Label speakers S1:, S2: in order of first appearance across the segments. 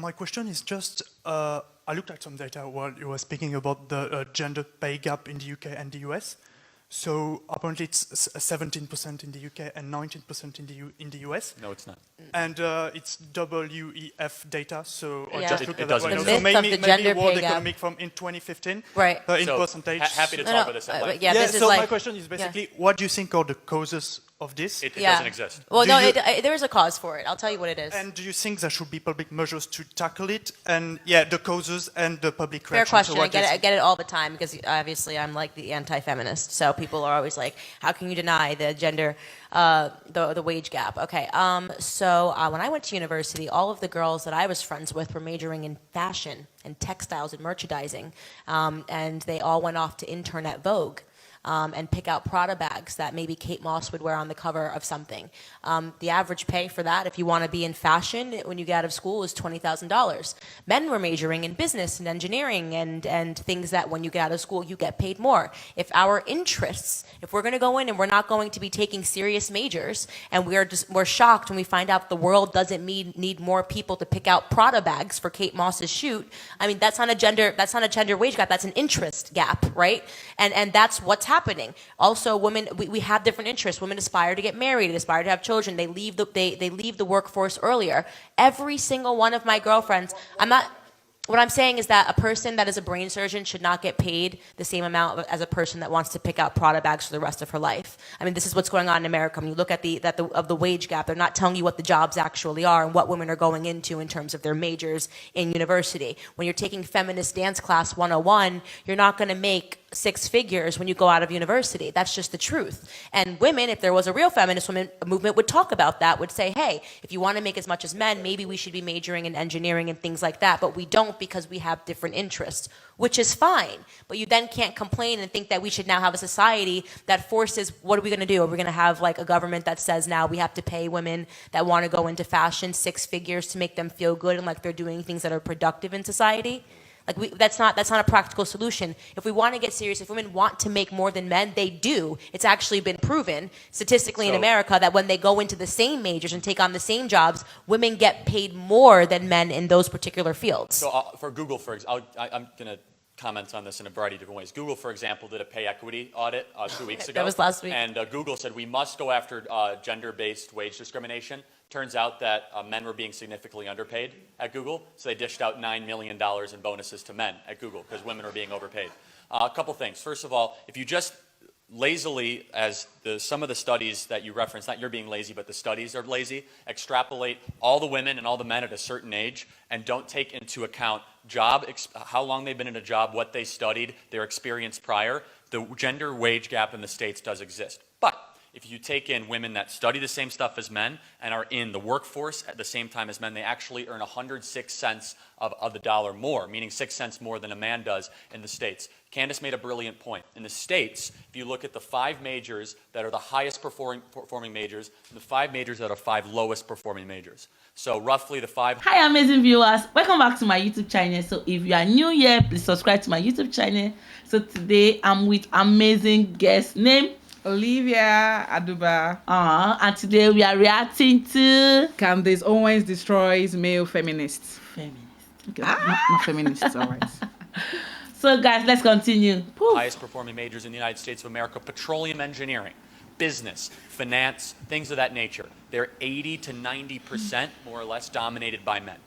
S1: My question is just, I looked at some data while you were speaking about the gender pay gap in the UK and the US. So apparently it's 17% in the UK and 19% in the US.
S2: No, it's not.
S1: And it's WEF data, so I
S3: Yeah.
S1: just looked
S2: It
S1: at that
S2: doesn't
S1: right now.
S2: exist.
S1: So
S3: The myth of
S1: maybe
S3: the gender
S1: World
S3: pay gap.
S1: Economic from in 2015,
S3: Right.
S1: in
S2: So,
S1: percentage.
S2: happy to talk about this at length.
S3: Yeah,
S1: Yeah,
S3: this is
S1: so
S3: like,
S1: my question is basically, what do you think are the causes of this?
S2: It
S3: yeah.
S2: doesn't exist.
S3: Well,
S1: Do
S3: no,
S1: you-
S3: there is a cause for it. I'll tell you what it is.
S1: And do you think there should be public measures to tackle it? And yeah, the causes and the public
S3: Fair
S1: reaction.
S3: question.
S1: So
S3: I
S1: what
S3: get it.
S1: is-
S3: I get it all the time because obviously I'm like the anti-feminist. So people are always like, "How can you deny the gender, the wage gap?" Okay. So when I went to university, all of the girls that I was friends with were majoring in fashion and textiles and merchandising, and they all went off to intern at Vogue. And pick out Prada bags that maybe Kate Moss would wear on the cover of something. The average pay for that, if you want to be in fashion when you get out of school, is $20,000. Men were majoring in business and engineering and things that when you get out of school, you get paid more. If our interests, if we're going to go in and we're not going to be taking serious majors, and we're shocked when we find out the world doesn't need more people to pick out Prada bags for Kate Moss's shoot. I mean, that's not a gender wage gap. That's an interest gap, right? And that's what's happening. Also, women, we have different interests. Women aspire to get married, they aspire to have children. They leave the workforce earlier. Every single one of my girlfriends, what I'm saying is that a person that is a brain surgeon should not get paid the same amount as a person that wants to pick out Prada bags for the rest of her life. I mean, this is what's going on in America. When you look at the wage gap, they're not telling you what the jobs actually are and what women are going into in terms of their majors in university. When you're taking feminist dance class 101, you're not going to make 6 figures when you go out of university. That's just the truth. And women, if there was a real feminist movement, would talk about that, would say, hey, if you want to make as much as men, maybe we should be majoring in engineering and things like that. But we don't because we have different interests, which is fine. But you then can't complain and think that we should now have a society that forces, what are we going to do? Are we going to have like a government that says now we have to pay women that want to go into fashion 6 figures to make them feel good and like they're doing things that are productive in society? Like that's not a practical solution. If we want to get serious, if women want to make more than men, they do. It's actually been proven statistically in America that when they go into the same majors and take on the same jobs, women get paid more than men in those particular fields.
S2: So for Google, for example, I'm going to comment on this in a variety of different ways. Google, for example, did a pay equity audit 2 weeks ago.
S3: That was last week.
S2: And Google said we must go after gender-based wage discrimination. Turns out that men were being significantly underpaid at Google, so they dished out $9 million in bonuses to men at Google because women were being overpaid. A couple things. First of all, if you just lazily, as some of the studies that you referenced, not you're being lazy, but the studies are lazy, extrapolate all the women and all the men at a certain age and don't take into account how long they've been in a job, what they studied, their experience prior, the gender wage gap in the States does exist. But if you take in women that study the same stuff as men and are in the workforce at the same time as men, they actually earn 106 cents of the dollar more, meaning 6 cents more than a man does in the States. Candace made a brilliant point. In the States, if you look at the 5 majors that are the highest performing majors, and the 5 majors that are 5 lowest performing majors. So roughly the 5...
S4: Hi, amazing viewers. Welcome back to my YouTube channel. So if you are new here, please subscribe to my YouTube channel. So today I'm with amazing guest name
S5: Olivia Aduba.
S4: And today we are reacting to
S5: Candace Owens destroys male feminists.
S4: Feminist.
S5: Okay, not feminists, all right.
S4: So guys, let's continue.
S2: Highest performing majors in the United States of America: petroleum engineering, business, finance, things of that nature. They're 80 to 90% more or less dominated by men.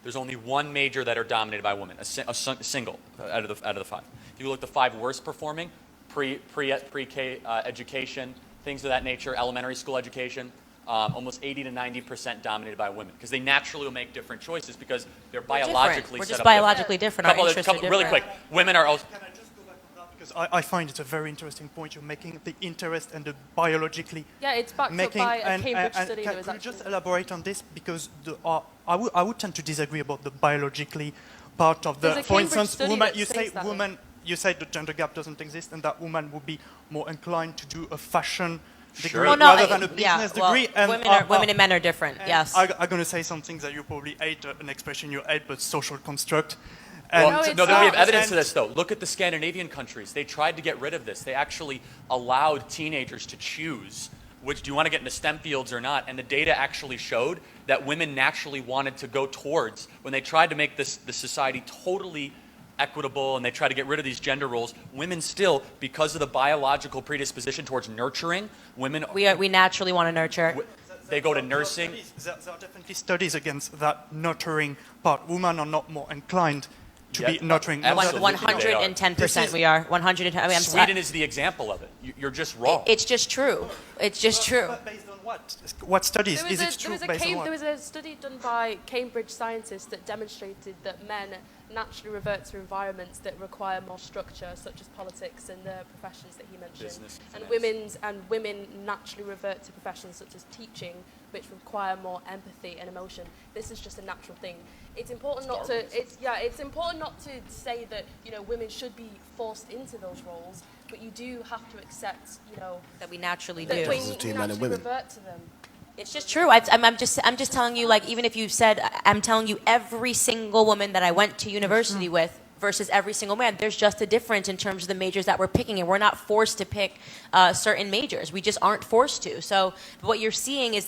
S2: There's only one major that are dominated by women, a single out of the 5. If you look at the 5 worst performing, pre-K education, things of that nature, elementary school education, almost 80 to 90% dominated by women because they naturally will make different choices because they're biologically
S3: We're
S2: set
S3: just
S2: up
S3: biologically different. Our
S2: Couple
S3: interests are different.
S2: really quick. Women are also...
S1: Can I just go back on that? Because I find it's a very interesting point you're making, the interest and the biologically
S6: Yeah, it's backed
S1: making.
S6: up by a
S1: And
S6: Cambridge study.
S1: Can you just elaborate on this? Because I would tend to disagree about the biologically part of the...
S6: There's a
S1: For
S6: Cambridge
S1: instance,
S6: study
S1: women,
S6: that
S1: you say
S6: states that.
S1: women, you say the gender gap doesn't exist and that women would be more inclined to do a fashion degree
S3: Well, no,
S1: rather than a business degree.
S3: Well, women and men are different. Yes.
S1: I'm going to say something that you probably hate, an expression you hate, but social construct.
S2: Well,
S6: No, it's
S2: we
S6: not.
S2: have evidence to this, though. Look at the Scandinavian countries. They tried to get rid of this. They actually allowed teenagers to choose which do you want to get into STEM fields or not? And the data actually showed that women naturally wanted to go towards, when they tried to make the society totally equitable and they try to get rid of these gender roles, women still, because of the biological predisposition towards nurturing, women...
S3: We naturally want to nurture.
S2: They go to nursing.
S1: There are definitely studies against that nurturing part. Women are not more inclined to be nurturing.
S2: Absolutely.
S3: 110% we are. 110. I mean,
S2: Sweden is the example of it. You're just wrong.
S3: It's just true. It's just true.
S1: But based on what? What studies? Is it true based on what?
S6: There was a study done by Cambridge scientists that demonstrated that men naturally revert to environments that require more structure, such as politics and the professions that he mentioned.
S2: Business,
S6: and women naturally revert to professions such as teaching, which require more empathy and emotion. This is just a natural thing. It's important it's important not to say that, you know, women should be forced into those roles, but you do have to accept, you know,
S3: That we naturally
S6: that
S3: do.
S6: we naturally revert to them.
S3: It's just true. I'm just telling you, like, even if you said, I'm telling you, every single woman that I went to university with versus every single man, there's just a difference in terms of the majors that we're picking, and we're not forced to pick certain majors. We just aren't forced to. So what you're seeing is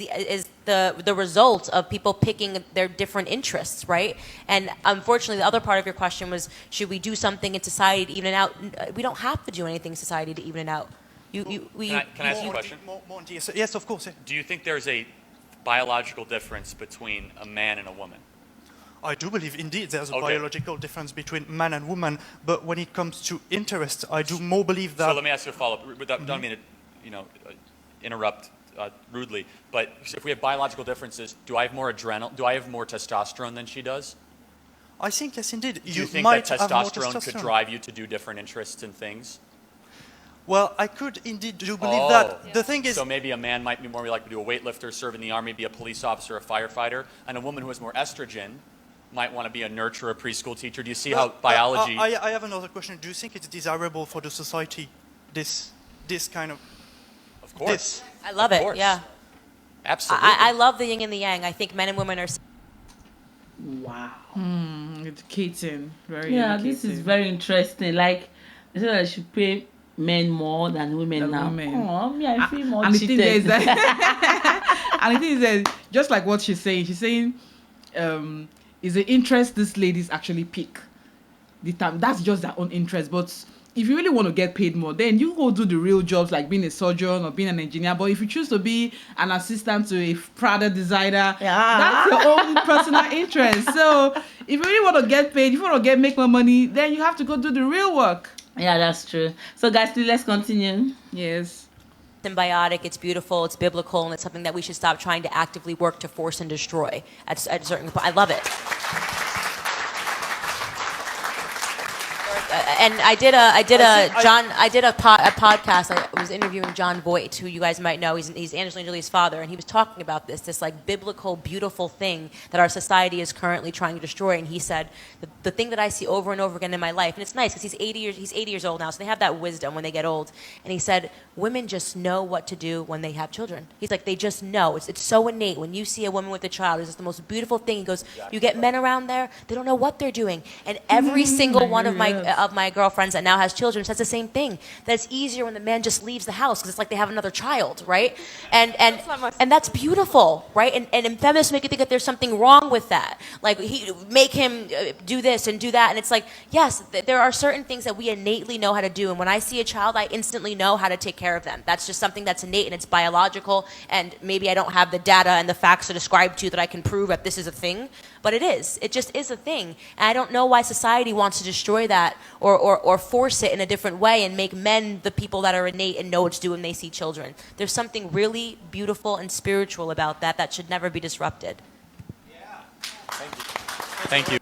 S3: the result of people picking their different interests, right? And unfortunately, the other part of your question was, should we do something in society to even it out? We don't have to do anything in society to even it out.
S2: Can I ask you a question?
S1: Yes, of course. Yeah.
S2: Do you think there's a biological difference between a man and a woman?
S1: I do believe indeed there's a
S2: Okay.
S1: biological difference between man and woman, but when it comes to interest, I do more believe that.
S2: So let me ask you a follow-up. Don't mean to, interrupt rudely, but if we have biological differences, do I have more adrenal? Do I have more testosterone than she does?
S1: I think yes, indeed.
S2: Do you think
S1: might
S2: that
S1: have more
S2: testosterone could drive you to do different interests and things?
S1: Well, I could indeed do believe that. The thing is,
S2: So maybe a man might be more likely to be a weightlifter, serve in the army, be a police officer, a firefighter, and a woman who has more estrogen might want to be a nurturer, a preschool teacher. Do you see how biology...
S1: I have another question. Do you think it's desirable for the society, this kind of...
S2: Of course.
S1: This?
S3: I love
S2: Of
S3: it.
S2: course.
S3: Yeah.
S2: Absolutely.
S3: I love the yin and the yang. I think men and women are.
S4: Wow.
S5: Educating. Very
S4: Yeah,
S5: educating.
S4: this is very interesting. Like, they said I should pay men more than women
S5: Than
S4: now.
S5: women.
S4: Oh, me, I feel more
S5: And the thing
S4: cheated.
S5: is that, and the thing is that, just like what she's saying, is the interest these ladies actually pick. The time that's just their own interest. But if you really want to get paid more, then you go do the real jobs like being a surgeon or being an engineer. But if you choose to be an assistant to a Prada designer, that's your own personal interest. So if you really want to get paid, if you want to make more money, then you have to go do the real work.
S4: Yeah, that's true. So, guys, let's continue.
S5: Yes.
S3: Symbiotic, it's beautiful, it's biblical, and it's something that we should stop trying to actively work to force and destroy at a certain point. I love it. And I did a podcast. I was interviewing John Voight, who you guys might know. He's Angelina Jolie's father, and he was talking about this like biblical, beautiful thing that our society is currently trying to destroy. And he said, the thing that I see over and over again in my life, and it's nice because he's 80 years old now, so they have that wisdom when they get old. And he said, women just know what to do when they have children. He's like, they just know. It's so innate. When you see a woman with a child, it's just the most beautiful thing. He goes, you get men around there, they don't know what they're doing. And every single one of my girlfriends that now has children says the same thing, that it's easier when the man just leaves the house because it's like they have another child, right? And that's beautiful, right? And feminists make you think that there's something wrong with that. Like, make him do this and do that. And it's like, yes, there are certain things that we innately know how to do. And when I see a child, I instantly know how to take care of them. That's just something that's innate and it's biological. And maybe I don't have the data and the facts to describe to you that I can prove that this is a thing. But it is. It just is a thing. And I don't know why society wants to destroy that or force it in a different way and make men the people that are innate and know what to do when they see children. There's something really beautiful and spiritual about that should never be disrupted.
S2: Thank you.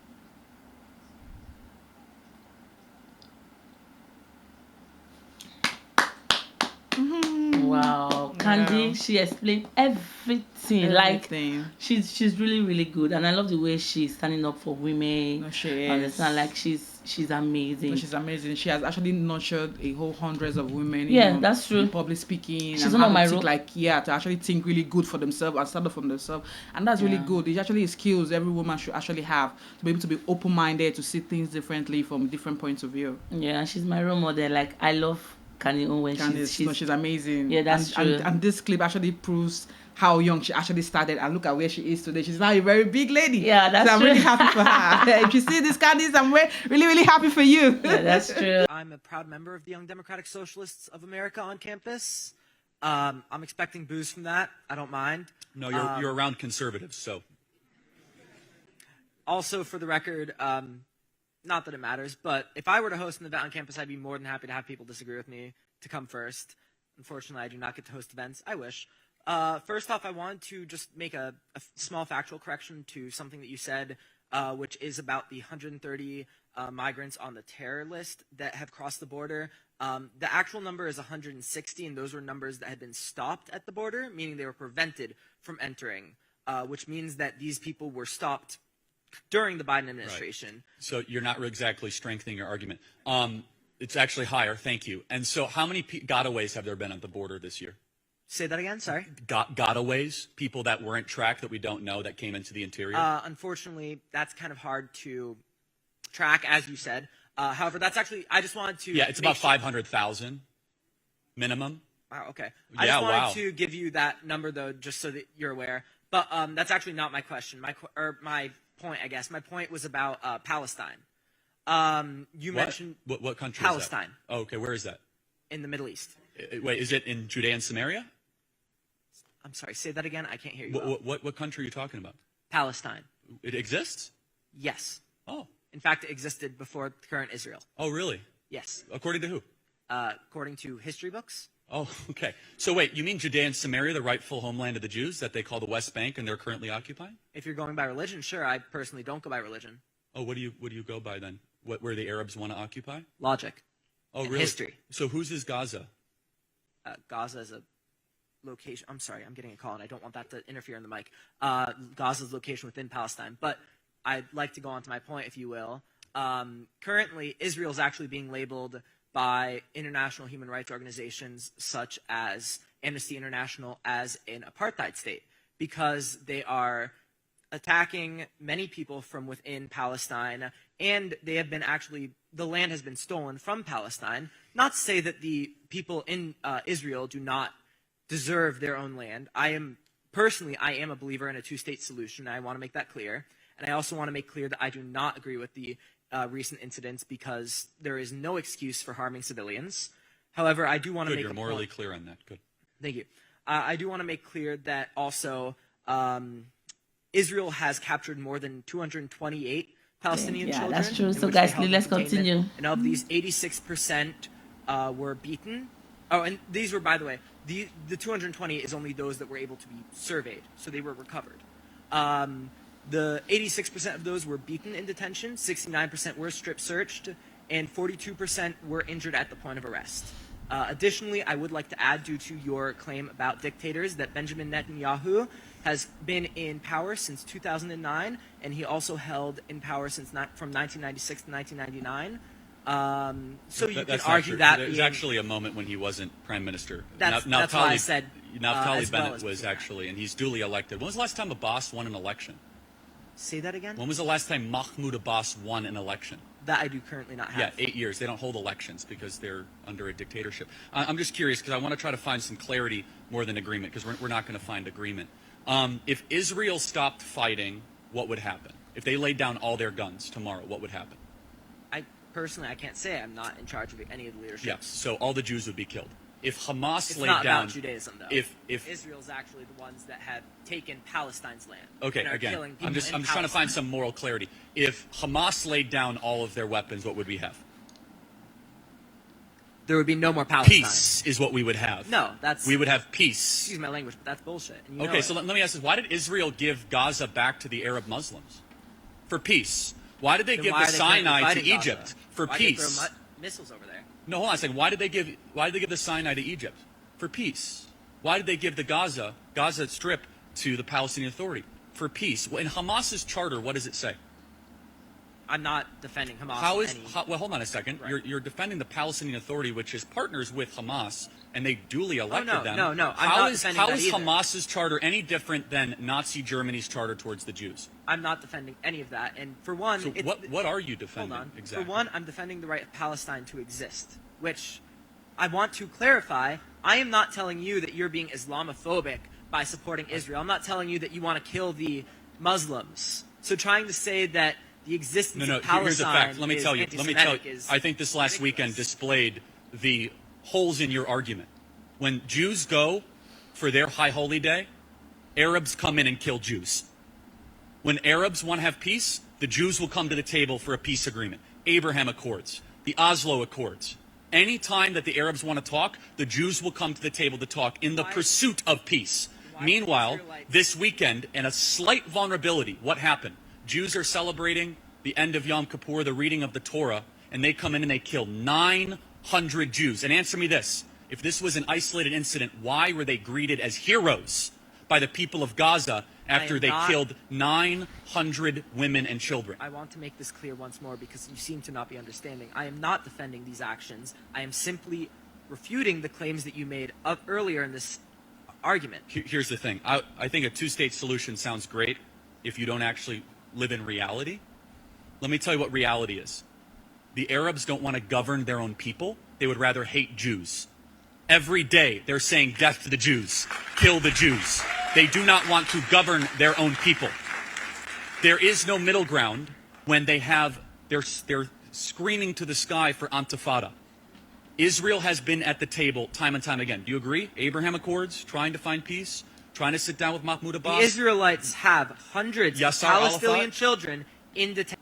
S4: Wow, Candy, she explained everything. Like,
S5: Everything.
S4: she's really, really good, and I love the way she's standing up for women.
S5: No, she is.
S4: Understand? Like, she's amazing.
S5: No, she's amazing. She has actually nurtured a whole hundreds of women.
S4: Yeah, that's true.
S5: in public speaking.
S4: She's
S5: and
S4: one of
S5: how
S4: my
S5: to think,
S4: role-
S5: to actually think really good for themselves and stand up for themselves. And that's really
S4: Yeah.
S5: good. It's actually skills every woman should actually have to be able to be open-minded, to see things differently from different points of view.
S4: Yeah, she's my role model. Like, I love Owens.
S5: Candace, no, she's amazing.
S4: Yeah, that's true.
S5: And this clip actually proves how young she actually started, and look at where she is today. She's now a very big lady.
S4: Yeah, that's
S5: so I'm
S4: true.
S5: really happy for her. If you see this, Candace, I'm really, really happy for you.
S4: Yeah, that's true.
S7: I'm a proud member of the Young Democratic Socialists of America on campus. I'm expecting boos from that. I don't mind.
S8: No, you're around conservatives, so.
S7: Also, for the record, not that it matters, but if I were to host an event on campus, I'd be more than happy to have people disagree with me to come first. Unfortunately, I do not get to host events. I wish. First off, I wanted to just make a small factual correction to something that you said, which is about the 130 migrants on the terror list that have crossed the border. The actual number is 160, and those were numbers that had been stopped at the border, meaning they were prevented from entering, which means that these people were stopped during the Biden administration.
S8: Right. So you're not exactly strengthening your argument. It's actually higher, thank you. And so how many gotaways have there been at the border this year?
S7: Say that again, sorry?
S8: Gotaways, people that weren't tracked that we don't know that came into the interior?
S7: Unfortunately, that's kind of hard to track, as you said. However, that's actually, I just wanted to...
S8: Yeah, it's about 500,000 minimum.
S7: Wow, okay.
S8: Yeah,
S7: I just wanted
S8: wow.
S7: to give you that number, though, just so that you're aware. But that's actually not my question. My point, I guess. My point was about Palestine. You mentioned...
S8: What country
S7: Palestine.
S8: Is that? Oh, okay, where is that?
S7: In the Middle East.
S8: Wait, is it in Judea and Samaria?
S7: I'm sorry, say that again. I can't hear you.
S8: What country are you talking about?
S7: Palestine.
S8: It exists?
S7: Yes.
S8: Oh.
S7: In fact, it existed before the current Israel.
S8: Oh, really?
S7: Yes.
S8: According to who?
S7: According to history books.
S8: Oh, okay. So wait, you mean Judea and Samaria, the rightful homeland of the Jews that they call the West Bank and they're currently occupying?
S7: If you're going by religion, sure. I personally don't go by religion.
S8: Oh, what do you go by then? Where the Arabs want to occupy?
S7: Logic.
S8: Oh,
S7: and
S8: really?
S7: History.
S8: So whose is Gaza?
S7: Gaza is a location. I'm sorry, I'm getting a call, and I don't want that to interfere in the mic. Gaza's location within Palestine. But I'd like to go on to my point, if you will. Currently, Israel is actually being labeled by international human rights organizations such as Amnesty International as an apartheid state because they are attacking many people from within Palestine, and they have been the land has been stolen from Palestine. Not to say that the people in Israel do not deserve their own land. I am a believer in a two-state solution. I want to make that clear. And I also want to make clear that I do not agree with the recent incidents because there is no excuse for harming civilians. However, I do want to make
S8: You're morally clear on that. Good.
S7: Thank you. I do want to make clear that also Israel has captured more than 228 Palestinian children.
S4: Yeah, that's true.
S7: in
S4: So
S7: which they
S4: guys,
S7: held in
S4: let's
S7: containment.
S4: continue.
S7: And of these, 86% were beaten. Oh, and these were, by the way, the 220 is only those that were able to be surveyed, so they were recovered. The 86% of those were beaten in detention, 69% were strip searched, and 42% were injured at the point of arrest. Additionally, I would like to add, due to your claim about dictators, that Benjamin Netanyahu has been in power since 2009, and he also held in power from 1996 to 1999. So you can argue that
S8: there's actually a moment when he wasn't prime minister.
S7: That's why I said
S8: Naftali
S7: as well
S8: Bennett
S7: as
S8: was
S7: before.
S8: actually, and he's duly elected. When was the last time Abbas won an election?
S7: Say that again?
S8: When was the last time Mahmoud Abbas won an election?
S7: That I do currently not have.
S8: Yeah, 8 years. They don't hold elections because they're under a dictatorship. I'm just curious because I want to try to find some clarity more than agreement because we're not going to find agreement. If Israel stopped fighting, what would happen? If they laid down all their guns tomorrow, what would happen?
S7: Personally, I can't say. I'm not in charge of any of the leadership.
S8: Yes, so all the Jews would be killed. If Hamas
S7: It's
S8: laid
S7: not
S8: down...
S7: about Judaism, though.
S8: If
S7: Israel's actually the ones that have taken Palestine's land.
S8: Okay,
S7: and are
S8: again,
S7: killing people
S8: I'm just
S7: in
S8: trying to find
S7: Palestine.
S8: some moral clarity. If Hamas laid down all of their weapons, what would we have?
S7: There would be no more Palestine.
S8: Peace is what we would have.
S7: No, that's...
S8: We would have peace.
S7: Excuse my language, but that's bullshit. And you know
S8: Okay,
S7: it.
S8: so let me ask this. Why did Israel give Gaza back to the Arab Muslims? For peace. Why did they
S7: Then
S8: give
S7: why
S8: the
S7: are they currently
S8: Sinai to
S7: fighting Gaza?
S8: Egypt? For
S7: Why
S8: peace.
S7: Did they throw missiles over there?
S8: No, hold on a second. Why did they give the Sinai to Egypt? For peace. Why did they give the Gaza Strip to the Palestinian Authority? For peace. Well, in Hamas's charter, what does it say?
S7: I'm not defending Hamas.
S8: Well, hold on a second.
S7: Right.
S8: You're defending the Palestinian Authority, which is partners with Hamas, and they duly elected them.
S7: No. I'm
S8: How
S7: not
S8: is
S7: defending that either.
S8: Hamas's charter any different than Nazi Germany's charter towards the Jews?
S7: I'm not defending any of that. And for one...
S8: So what are you defending
S7: Hold on.
S8: exactly?
S7: For one, I'm defending the right of Palestine to exist, which I want to clarify, I am not telling you that you're being Islamophobic by supporting Israel. I'm not telling you that you want to kill the Muslims. So trying to say that the existence of Palestine
S8: here's a fact. Let me tell you.
S7: is
S8: I think this last weekend displayed the holes in your argument. When Jews go for their high holy day, Arabs come in and kill Jews. When Arabs want to have peace, the Jews will come to the table for a peace agreement. Abraham Accords, the Oslo Accords. Any time that the Arabs want to talk, the Jews will come to the table to talk in the pursuit of peace. Meanwhile, this weekend, in a slight vulnerability, what happened? Jews are celebrating the end of Yom Kippur, the reading of the Torah, and they come in and they kill 900 Jews. And answer me this. If this was an isolated incident, why were they greeted as heroes by the people of Gaza after they killed 900 women and children?
S7: I want to make this clear once more because you seem to not be understanding. I am not defending these actions. I am simply refuting the claims that you made earlier in this argument.
S8: Here's the thing. I think a two-state solution sounds great if you don't actually live in reality. Let me tell you what reality is. The Arabs don't want to govern their own people. They would rather hate Jews. Every day they're saying death to the Jews, kill the Jews. They do not want to govern their own people. There is no middle ground when they're screaming to the sky for Intifada. Israel has been at the table time and time again. Do you agree? Abraham Accords, trying to find peace, trying to sit down with Mahmoud Abbas.
S7: The Israelites have hundreds of Palestinian children in detention.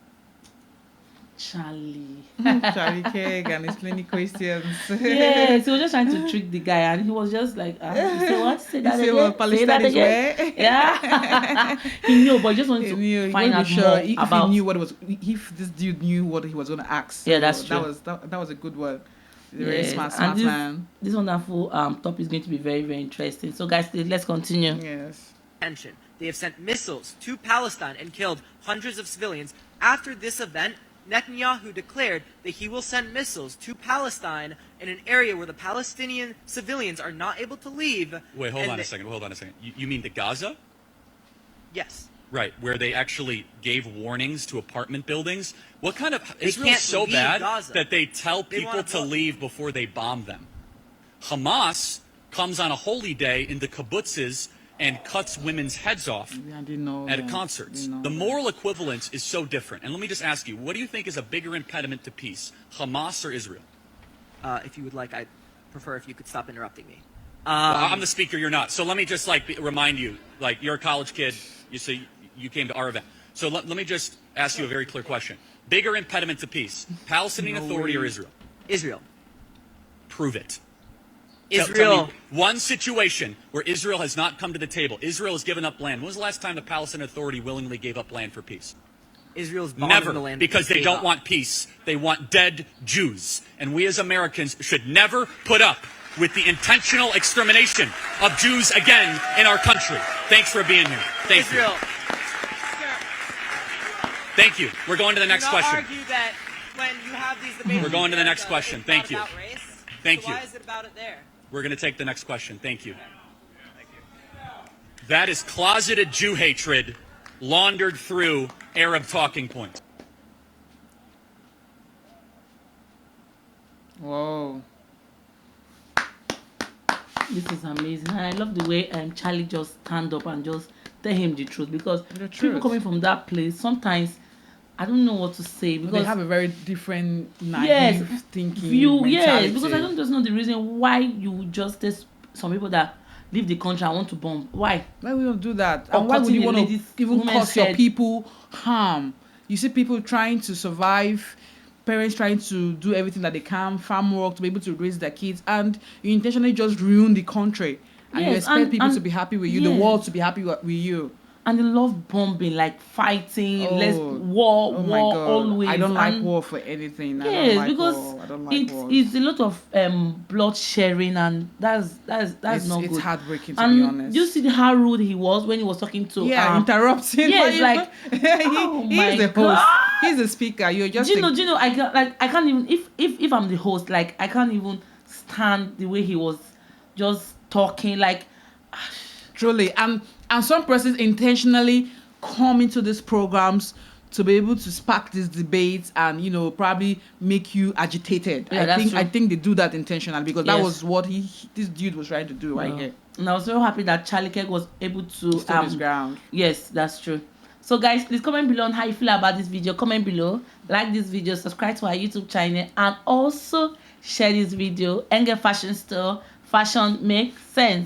S4: Charlie.
S5: Charlie Kirk and his plenty questions.
S4: Yes, he was just trying to trick the guy, and he was just like, say what? Say that again?
S5: What Palestine is where?
S4: Yeah. He knew, but he just wanted to find out more about.
S5: He knew what it was, if this dude knew what he was going to ask.
S4: Yeah, that's true.
S5: That was a good one. Very
S4: Yes.
S5: smart
S4: And
S5: man.
S4: this wonderful topic is going to be very, very interesting. So, guys, let's continue.
S5: Yes.
S7: They have sent missiles to Palestine and killed hundreds of civilians. After this event, Netanyahu declared that he will send missiles to Palestine in an area where the Palestinian civilians are not able to leave.
S8: Wait, hold on a second. You mean to Gaza?
S7: Yes.
S8: Right, where they actually gave warnings to apartment buildings. What kind of
S7: They
S8: Israel's
S7: can't
S8: so
S7: leave
S8: bad
S7: Gaza.
S8: that they tell
S7: They
S8: people
S7: wanna
S8: to
S7: vote.
S8: leave before they bomb them. Hamas comes on a holy day into kibbutzes and cuts women's heads off
S5: I didn't know
S8: at
S5: that.
S8: concerts.
S5: Didn't know
S8: The
S5: that.
S8: moral equivalence is so different. And let me just ask you, what do you think is a bigger impediment to peace, Hamas or Israel?
S7: If you would like, I'd prefer if you could stop interrupting me.
S8: I'm the speaker, you're not. So let me just remind you, you're a college kid, you came to our event. So let me just ask you a very clear question. Bigger impediment to peace, Palestinian Authority or Israel?
S7: Israel.
S8: Prove it.
S7: Israel.
S8: Tell me one situation where Israel has not come to the table. Israel has given up land. When was the last time the Palestinian Authority willingly gave up land for peace?
S7: Israel's bombing the
S8: Never,
S7: land
S8: because they don't want peace. They want dead Jews. And we as Americans should never put up with the intentional extermination of Jews again in our country. Thanks for being here. Thank
S7: Israel.
S8: you. Thank you. We're going to the next question.
S7: Argue that when you have these debates,
S8: We're going to the next question. Thank you.
S7: About race.
S8: Thank
S7: so
S8: you.
S7: Why is it about it there?
S8: We're going to take the next question. Thank you. That is closeted Jew hatred laundered through Arab talking points.
S5: Whoa.
S4: This is amazing. And I love the way Charlie just stand up and just tell him the truth, because
S5: The
S4: people
S5: truth.
S4: coming from that place, sometimes I don't know what to say, because
S5: They have a very different naive
S4: yes,
S5: thinking
S4: view,
S5: mentality.
S4: yes, because I don't just know the reason why you would just test some people that leave the country and want to bomb. Why?
S5: Why would you do that?
S4: Or
S5: And why would
S4: cutting
S5: you
S4: a
S5: want to
S4: lady's
S5: even
S4: woman's
S5: cause your
S4: head.
S5: people harm? You see people trying to survive, parents trying to do everything that they can, farm work to be able to raise their kids, and you intentionally just ruin the country. And you
S4: Yes,
S5: expect people
S4: and-
S5: to be happy with you, the
S4: yes.
S5: world to be happy with you.
S4: And they love bombing, like fighting,
S5: Oh,
S4: let's war,
S5: Oh my
S4: war
S5: God.
S4: always.
S5: I don't like
S4: And
S5: war for anything.
S4: yes,
S5: I don't like
S4: because
S5: war. I don't like war.
S4: it's a lot of blood sharing, and that's not
S5: It's
S4: good.
S5: heartbreaking, to
S4: And
S5: be honest.
S4: do you see how rude he was when he was talking to
S5: Interrupting.
S4: yes, like, oh my
S5: he's the host.
S4: God.
S5: He's the speaker. You're just
S4: do you know I can't even, if I'm the host, like I can't even stand the way he was just talking, like
S5: truly. And some persons intentionally come into these programs to be able to spark these debates and probably make you agitated.
S4: Yeah, that's true.
S5: I think they do that intentionally because that
S4: Yes.
S5: was what this dude was trying to do right here.
S4: And I was so happy that Charlie Kirk was able to
S5: Stood his ground.
S4: Yes, that's true. So guys, please comment below on how you feel about this video. Comment below, like this video, subscribe to our YouTube channel, and also share this video. Ngal Fashion Store, fashion makes sense.